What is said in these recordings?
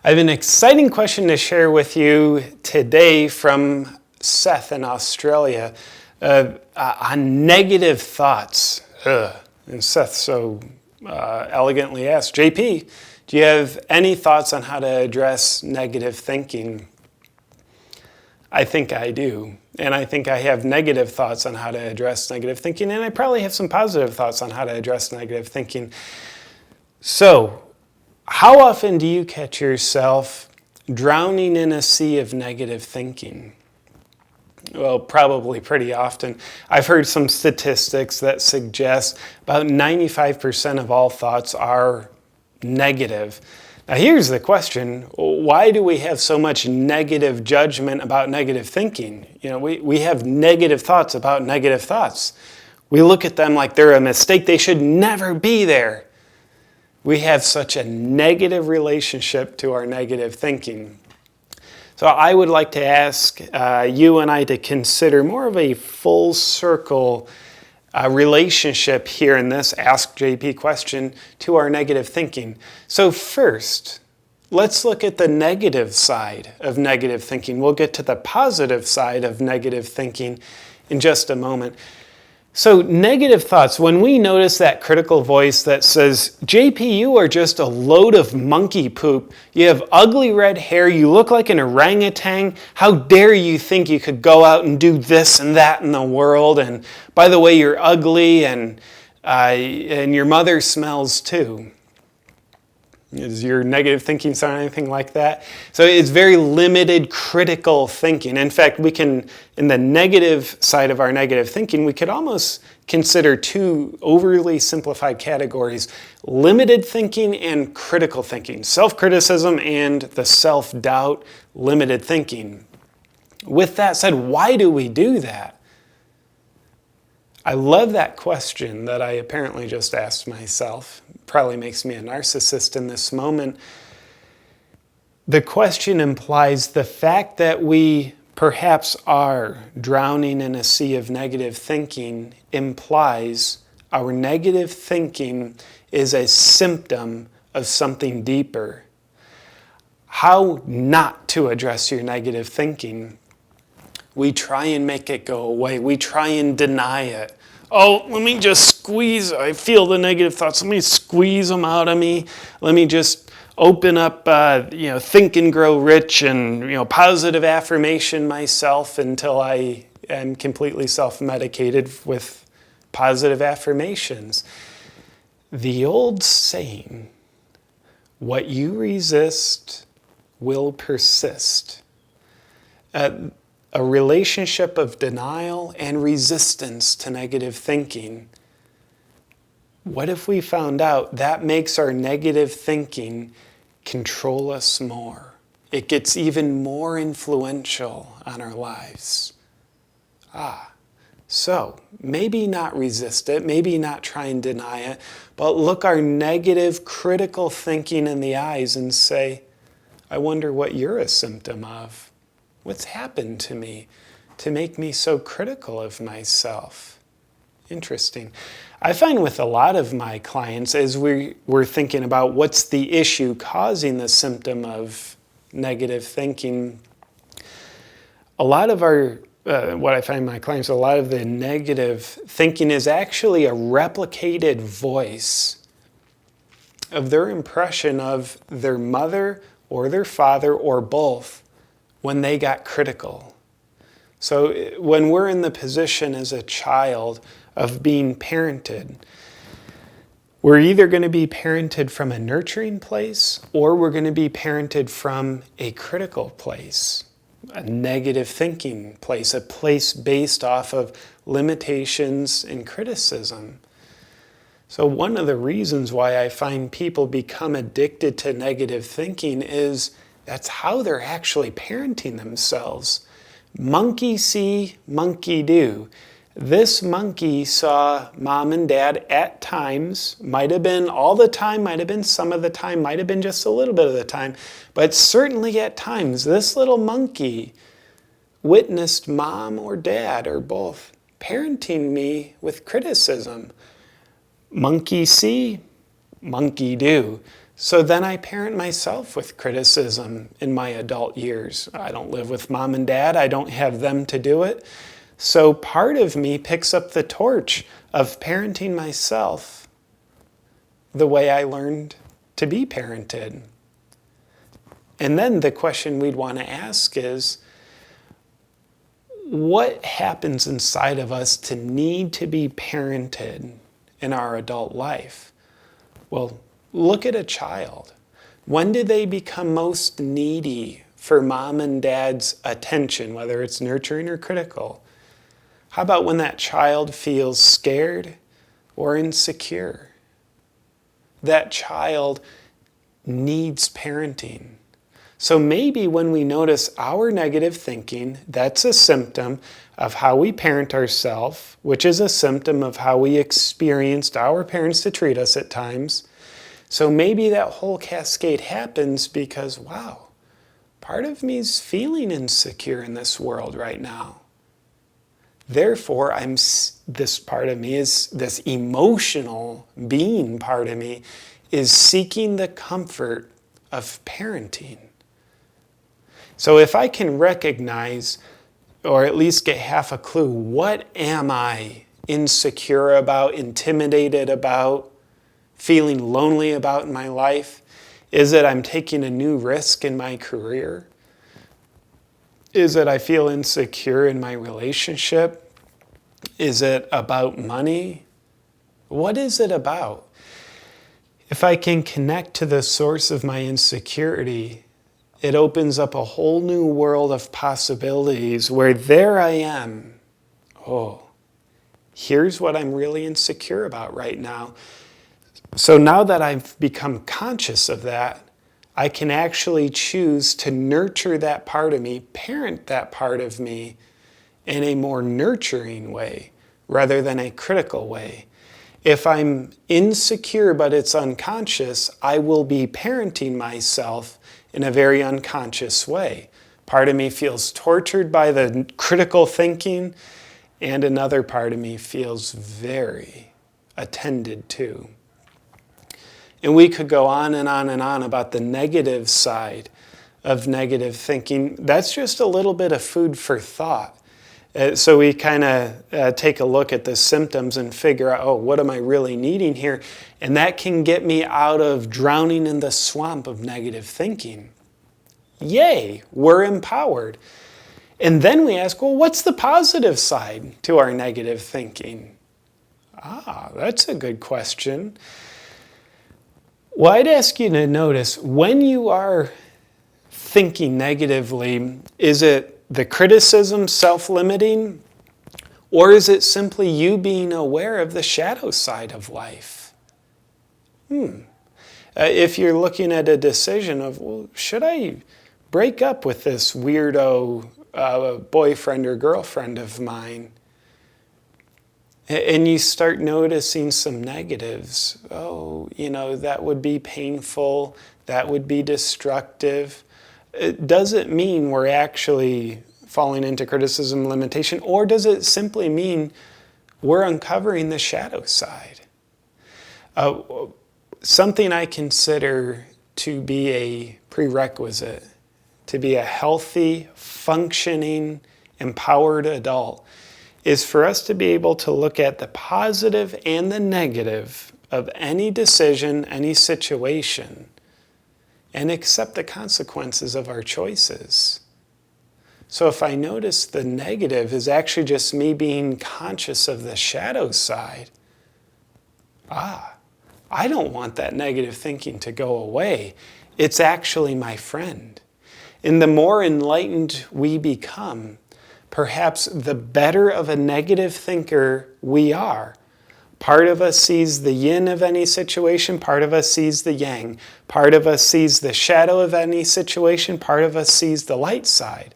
I have an exciting question to share with you today from Seth in Australia on negative thoughts. And Seth so elegantly asked, JP, do you have any thoughts on how to address negative thinking? I think I do. And I think I have negative thoughts on how to address negative thinking, and I probably have some positive thoughts on how to address negative thinking. So, how often do you catch yourself drowning in a sea of negative thinking? Well, probably pretty often. I've heard some statistics that suggest about 95% of all thoughts are negative. Now here's the question, why do we have so much negative judgment about negative thinking? You know, we have negative thoughts about negative thoughts. We look at them like they're a mistake, they should never be there. We have such a negative relationship to our negative thinking. So I would like to ask you and I to consider more of a full circle relationship here in this Ask JP question to our negative thinking. So first, let's look at the negative side of negative thinking. We'll get to the positive side of negative thinking in just a moment. So negative thoughts, when we notice that critical voice that says, JP, you are just a load of monkey poop. You have ugly red hair. You look like an orangutan. How dare you think you could go out and do this and that in the world? And by the way, you're ugly and your mother smells too. Does your negative thinking sound anything like that? So it's very limited critical thinking. In fact, we can, in the negative side of our negative thinking, we could almost consider two overly simplified categories: limited thinking and critical thinking. Self-criticism and the self-doubt, limited thinking. With that said, why do we do that? I love that question that I apparently just asked myself. Probably makes me a narcissist in this moment. The question implies the fact that we perhaps are drowning in a sea of negative thinking implies our negative thinking is a symptom of something deeper. How not to address your negative thinking? We try and make it go away. We try and deny it. Oh, let me just squeeze, I feel the negative thoughts, let me squeeze them out of me. Let me just open up, Think and Grow Rich and, positive affirmation myself until I am completely self-medicated with positive affirmations. The old saying, what you resist will persist. A relationship of denial and resistance to negative thinking. What if we found out that makes our negative thinking control us more? It gets even more influential on our lives. So maybe not resist it, maybe not try and deny it, but look our negative critical thinking in the eyes and say, I wonder what you're a symptom of. What's happened to me to make me so critical of myself? Interesting. I find with a lot of my clients, as we're thinking about what's the issue causing the symptom of negative thinking, a lot of what I find in my clients, a lot of the negative thinking is actually a replicated voice of their impression of their mother or their father or both when they got critical. So when we're in the position as a child of being parented, we're either going to be parented from a nurturing place or we're going to be parented from a critical place, a negative thinking place, a place based off of limitations and criticism. So one of the reasons why I find people become addicted to negative thinking is that's how they're actually parenting themselves. Monkey see, monkey do. This monkey saw mom and dad at times, might have been all the time, might have been some of the time, might have been just a little bit of the time, but certainly at times, this little monkey witnessed mom or dad or both parenting me with criticism. Monkey see, monkey do. So then I parent myself with criticism in my adult years. I don't live with mom and dad. I don't have them to do it. So part of me picks up the torch of parenting myself the way I learned to be parented. And then the question we'd want to ask is, what happens inside of us to need to be parented in our adult life? Well, look at a child. When do they become most needy for mom and dad's attention, whether it's nurturing or critical? How about when that child feels scared or insecure? That child needs parenting. So maybe when we notice our negative thinking, that's a symptom of how we parent ourselves, which is a symptom of how we experienced our parents to treat us at times. So maybe that whole cascade happens because, wow, part of me is feeling insecure in this world right now. Therefore, this part of me is, this emotional being part of me, is seeking the comfort of parenting. So if I can recognize, or at least get half a clue, what am I insecure about, intimidated about, feeling lonely about in my life? Is it I'm taking a new risk in my career? Is it I feel insecure in my relationship? Is it about money? What is it about? If I can connect to the source of my insecurity, it opens up a whole new world of possibilities where there I am. Oh, here's what I'm really insecure about right now. So now that I've become conscious of that, I can actually choose to nurture that part of me, parent that part of me in a more nurturing way rather than a critical way. If I'm insecure but it's unconscious, I will be parenting myself in a very unconscious way. Part of me feels tortured by the critical thinking, and another part of me feels very attended to. And we could go on and on and on about the negative side of negative thinking. That's just a little bit of food for thought. So we kind of take a look at the symptoms and figure out, oh, what am I really needing here? And that can get me out of drowning in the swamp of negative thinking. Yay, we're empowered. And then we ask, well, what's the positive side to our negative thinking? That's a good question. Well, I'd ask you to notice, when you are thinking negatively, is it the criticism self-limiting, or is it simply you being aware of the shadow side of life? If you're looking at a decision of, well, should I break up with this weirdo boyfriend or girlfriend of mine? And you start noticing some negatives. Oh, that would be painful. That would be destructive. It doesn't mean we're actually falling into criticism limitation, or does it simply mean we're uncovering the shadow side? Something I consider to be a prerequisite to be a healthy, functioning, empowered adult is for us to be able to look at the positive and the negative of any decision, any situation, and accept the consequences of our choices. So if I notice the negative is actually just me being conscious of the shadow side, I don't want that negative thinking to go away. It's actually my friend. And the more enlightened we become, perhaps the better of a negative thinker we are. Part of us sees the yin of any situation, part of us sees the yang. Part of us sees the shadow of any situation, part of us sees the light side.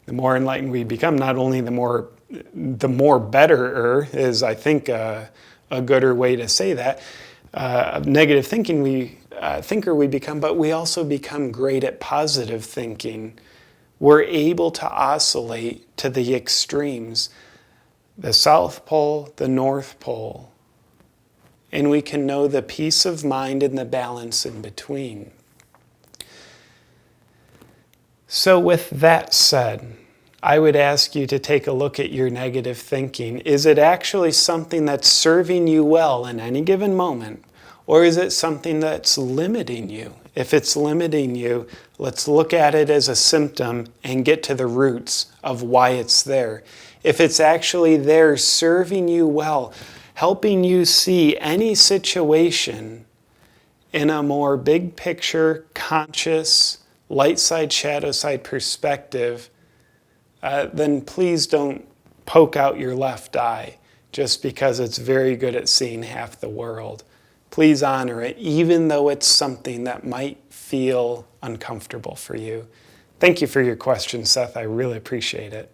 The more enlightened we become, not only the more betterer is, I think, a gooder way to say that, negative thinking thinker we become, but we also become great at positive thinking. We're able to oscillate to the extremes, the South Pole, the North Pole. and we can know the peace of mind and the balance in between. So with that said, I would ask you to take a look at your negative thinking. Is it actually something that's serving you well in any given moment, or is it something that's limiting you? If it's limiting you, let's look at it as a symptom and get to the roots of why it's there. If it's actually there serving you well, helping you see any situation in a more big picture, conscious, light side, shadow side perspective, then please don't poke out your left eye just because it's very good at seeing half the world. Please honor it, even though it's something that might feel uncomfortable for you. Thank you for your question, Seth. I really appreciate it.